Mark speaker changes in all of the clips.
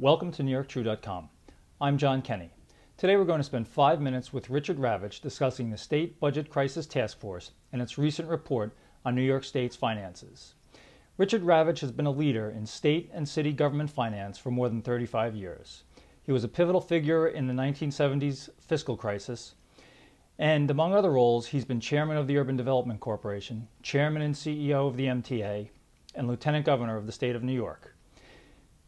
Speaker 1: Welcome to NewYorkTrue.com. I'm John Kenny. Today we're going to spend 5 minutes with Richard Ravitch discussing the State Budget Crisis Task Force and its recent report on New York State's finances. Richard Ravitch has been a leader in state and city government finance for more than 35 years. He was a pivotal figure in the 1970s fiscal crisis, and among other roles, he's been chairman of the Urban Development Corporation, chairman and CEO of the MTA, and lieutenant governor of the state of New York.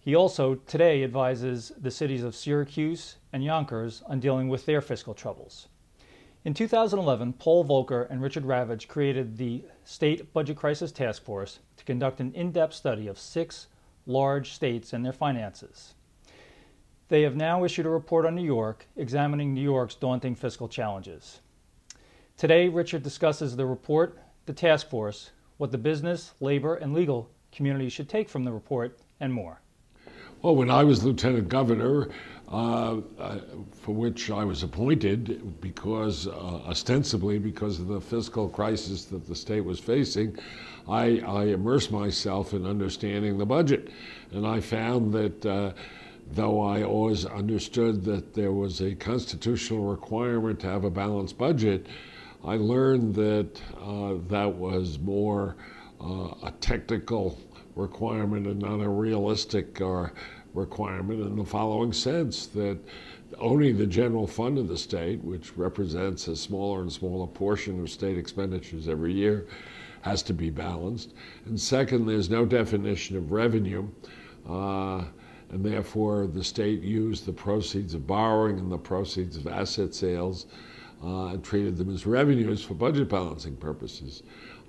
Speaker 1: He also today advises the cities of Syracuse and Yonkers on dealing with their fiscal troubles. In 2011, Paul Volcker and Richard Ravitch created the State Budget Crisis Task Force to conduct an in-depth study of 6 large states and their finances. They have now issued a report on New York, examining New York's daunting fiscal challenges. Today, Richard discusses the report, the task force, what the business, labor, and legal community should take from the report, and more.
Speaker 2: Well, when I was lieutenant governor, for which I was appointed because, ostensibly because of the fiscal crisis that the state was facing, I immersed myself in understanding the budget. And I found that though I always understood that there was a constitutional requirement to have a balanced budget, I learned that that was more a technical requirement and not a realistic requirement in the following sense, that only the general fund of the state, which represents a smaller and smaller portion of state expenditures every year, has to be balanced. And second, there's no definition of revenue, and therefore the state used the proceeds of borrowing and the proceeds of asset sales and treated them as revenues for budget balancing purposes.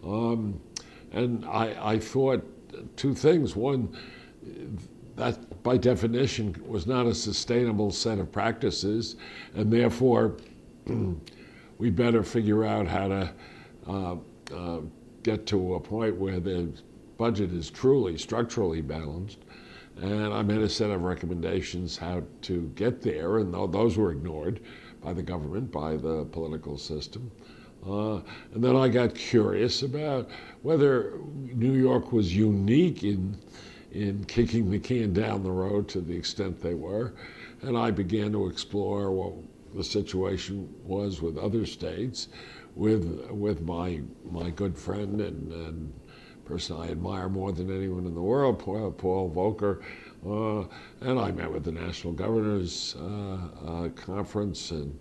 Speaker 2: And I thought two things. One, that by definition was not a sustainable set of practices, and therefore we better figure out how to get to a point where the budget is truly structurally balanced. And I made a set of recommendations how to get there, and those were ignored by the government, by the political system. And then I got curious about whether New York was unique in kicking the can down the road to the extent they were. And I began to explore what the situation was with other states, with my good friend and person I admire more than anyone in the world, Paul Volcker. And I met with the National Governors Conference and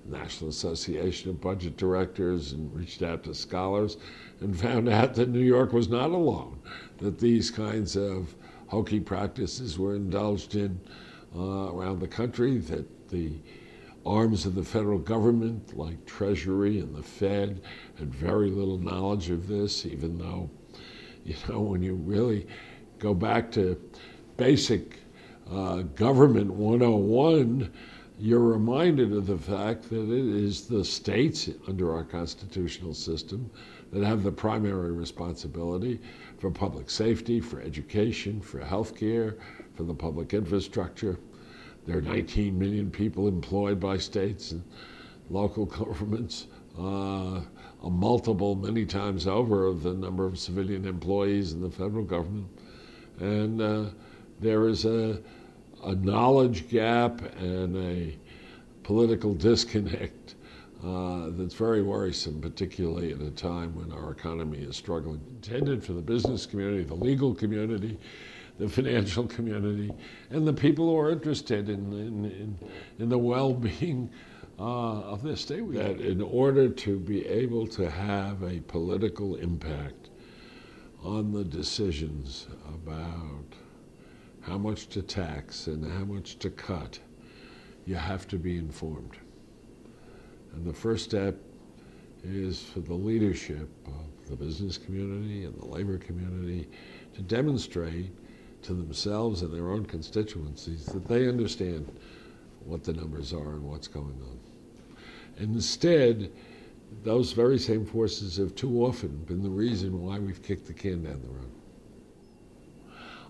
Speaker 2: National Association of Budget Directors and reached out to scholars and found out that New York was not alone, that these kinds of hokey practices were indulged in around the country, that the arms of the federal government, like Treasury and the Fed, had very little knowledge of this, even though, you know, when you really go back to basic government 101, you're reminded of the fact that it is the states under our constitutional system that have the primary responsibility for public safety, for education, for health care, for the public infrastructure. There are 19 million people employed by states and local governments, a multiple many times over of the number of civilian employees in the federal government. And there is a knowledge gap and a political disconnect that's very worrisome, particularly at a time when our economy is struggling. Intended for the business community, the legal community, the financial community, and the people who are interested in the well-being of this state. That in order to be able to have a political impact on the decisions about how much to tax and how much to cut, you have to be informed. And the first step is for the leadership of the business community and the labor community to demonstrate to themselves and their own constituencies that they understand what the numbers are and what's going on. And instead, those very same forces have too often been the reason why we've kicked the can down the road.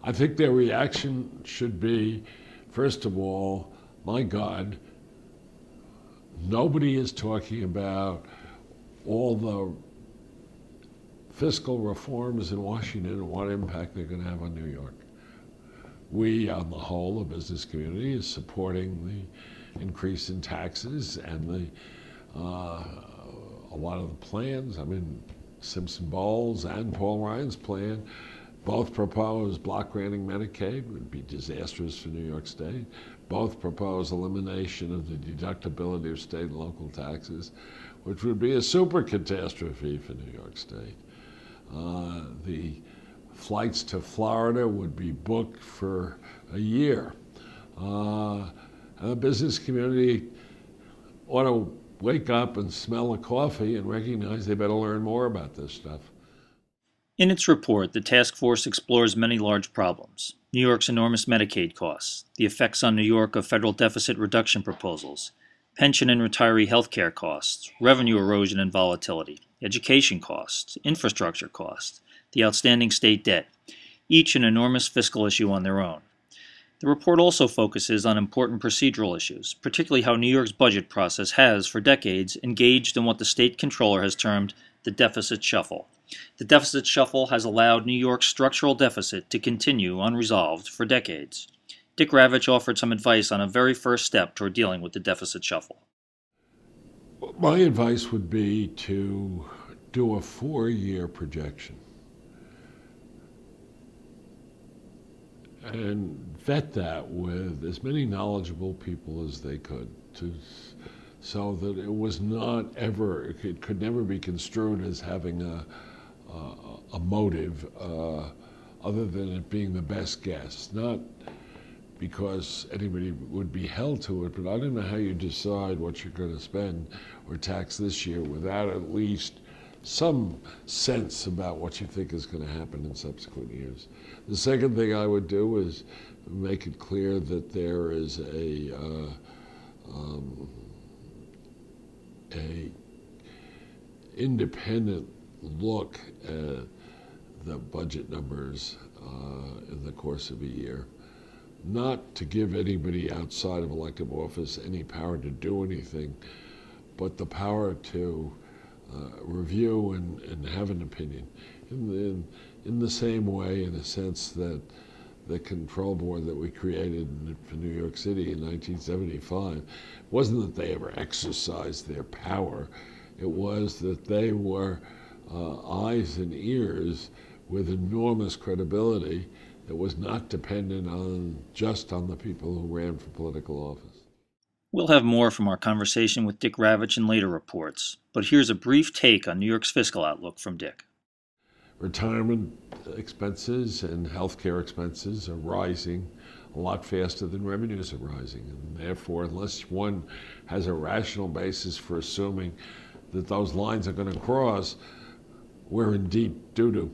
Speaker 2: I think their reaction should be, first of all, my God, nobody is talking about all the fiscal reforms in Washington and what impact they're going to have on New York. We, on the whole, the business community, is supporting the increase in taxes and a lot of the plans. I mean, Simpson Bowles and Paul Ryan's plan both propose block granting Medicaid, would be disastrous for New York State. Both propose elimination of the deductibility of state and local taxes, which would be a super catastrophe for New York State. The flights to Florida would be booked for a year. And the business community ought to wake up and smell the coffee and recognize they better learn more about this stuff.
Speaker 1: In its report, the task force explores many large problems: New York's enormous Medicaid costs, the effects on New York of federal deficit reduction proposals, pension and retiree health care costs, revenue erosion and volatility, education costs, infrastructure costs, the outstanding state debt, each an enormous fiscal issue on their own. The report also focuses on important procedural issues, particularly how New York's budget process has, for decades, engaged in what the state controller has termed the deficit shuffle. The deficit shuffle has allowed New York's structural deficit to continue unresolved for decades. Dick Ravitch offered some advice on a very first step toward dealing with the deficit shuffle.
Speaker 2: My advice would be to do a 4-year projection and vet that with as many knowledgeable people as they could, so that it was not ever, it could never be construed as having a motive other than it being the best guess. Not because anybody would be held to it, but I don't know how you decide what you're going to spend or tax this year without at least some sense about what you think is going to happen in subsequent years. The second thing I would do is make it clear that there is a independent look at the budget numbers in the course of a year. Not to give anybody outside of elective office any power to do anything, but the power to review and have an opinion. In the same way, in a sense, that the control board that we created for New York City in 1975 wasn't that they ever exercised their power. It was that they were eyes and ears with enormous credibility that was not dependent just on the people who ran for political office.
Speaker 1: We'll have more from our conversation with Dick Ravitch in later reports, but here's a brief take on New York's fiscal outlook from Dick.
Speaker 2: Retirement expenses and healthcare expenses are rising a lot faster than revenues are rising, and therefore, unless one has a rational basis for assuming that those lines are going to cross, we're in deep doo-doo.